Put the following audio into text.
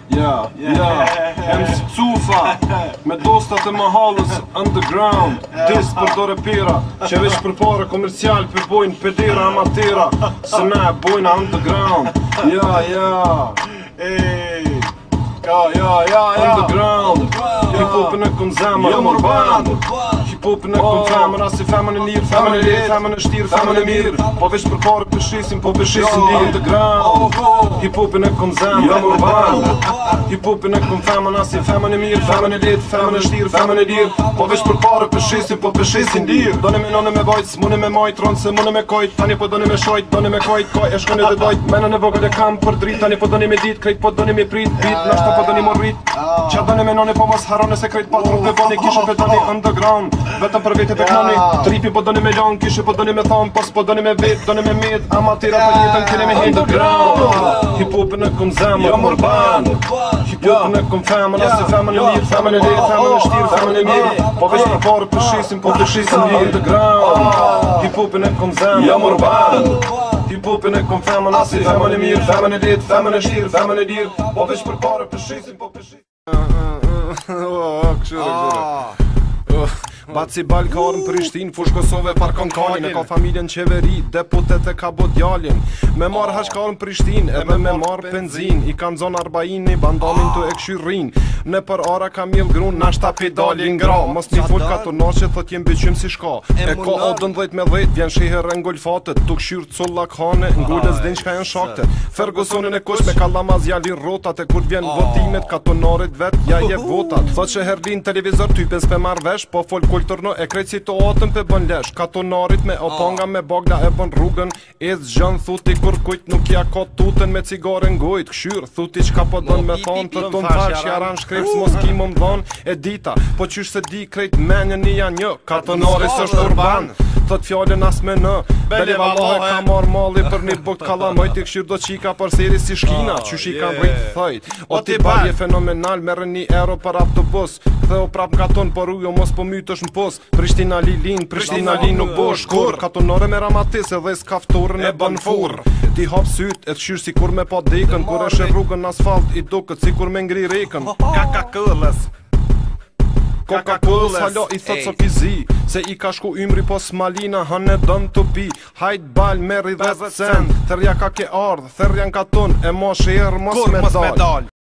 Ja, MC Cufa me dostat e mahallës underground. Dis për do repera që veç për pare komercial për bojnë pedera amatera. Se me bojnë underground. Ja underground. Hip-hopin e kun zemër e mor band. Hip-hopin e kun femër, as i femën e mirë, femën e letë, femën e shtirë, femën e mirë. Po veç për pare përshisim, po përshisim di underground. Hip-hopin e kun zemër e mor band. Hip-hopin e kun femën, as i femën e mirë, femën e letë, femën e shtirë, femën e lirë. Po veç për pare përshisim, po përshisim dirë. Doni me none me vajt, s'mune me majt, ronë se mune me kojt. Tani po doni me shojt, doni me kojt, koj e shkone dhe dojt. Menën e vogël e kam për drit, tani po doni me dit, krejt po doni me prit, bit, nashta po doni mo rrit. Qa doni me none po mos harone se krejt patron dhe boni kishe pe doni underground. Vetëm për vete pe knoni, tripi po doni me lan, kishe po doni me thon, pos po doni me vet, doni me med, amatera për jetën kene me underground. Hip-hopin e kun zemër mor band. Hip-hopin e kun femën, as i femën e mirë, femën e letë, femën e shtirë, femën e mirë. Po veç për pare përshisim, po përshisim di underground. Hip-hopin e kun zemër mor band. Hip-hopin e kun femën, as i femën e mirë, femën e letë, femën e shtirë, femën e lirë. Po veç për pare përshisim, po përshisim. Baci Balkarën Prishtinë, fush Kosove par konkalin. E ka familjen qeveri, deputet e ka bo djalin. Me marr hashkarën Prishtinë, edhe me marr benzin. I kanë zon Arbaini, bandalin të e këshyrin. Ne për ara ka mjell grun, nashta pedalin gra. Mos një full katonar që thot jem beqym si shka. E ka odën 10 me 10, vjen shiher e ngolfatet. Tu këshyr cullak hane, ngullës din qka jen shakte. Fergusonin e kush me kallamaz jalin rotat. E kur vjen votimet katonarit vet, ja je votat. Thot që herlin televizor typen s'pe marr vesh, po fol kulturno e krejt situatën pe bën lesh. Katonarit me opanga me bagla e bën rrugën. E zgjën thuti kur kujt nuk ja ka tutën me cigare ngojt. Këshyr thuti qka po dën me thon të ton fash jaran shkreps mos ki më mdhon e dita. Po qysh se di krejt menjën një janë një. Katonari s'është urban. Thot fjallën as me në Beli vallahe ka marr malli për një bukt kalamojt. I këshyr do qika për seri si shkina. Qysh i kam rrit thojt. O ti barje fenomenal, merën një euro për autobus. Ktheu prap katon për ujo mos po mytësh në pos. Prishtina Lilin nuk bo shkur. Katonore me ramatis edhe skaftorën e bën furr. Ti hap syt e këshyr si kur me pa dekën. Kur eshe rrugën asfalt i duket si kur me ngri rekën. Coca-Cola halo i thot so kizi. Se i ka shku ymri po s'malina hanë dën të pi. Hajt bal merri 10 cent. Therja ka ke ardh, therjan ka ton. E mos sherë mos me dal.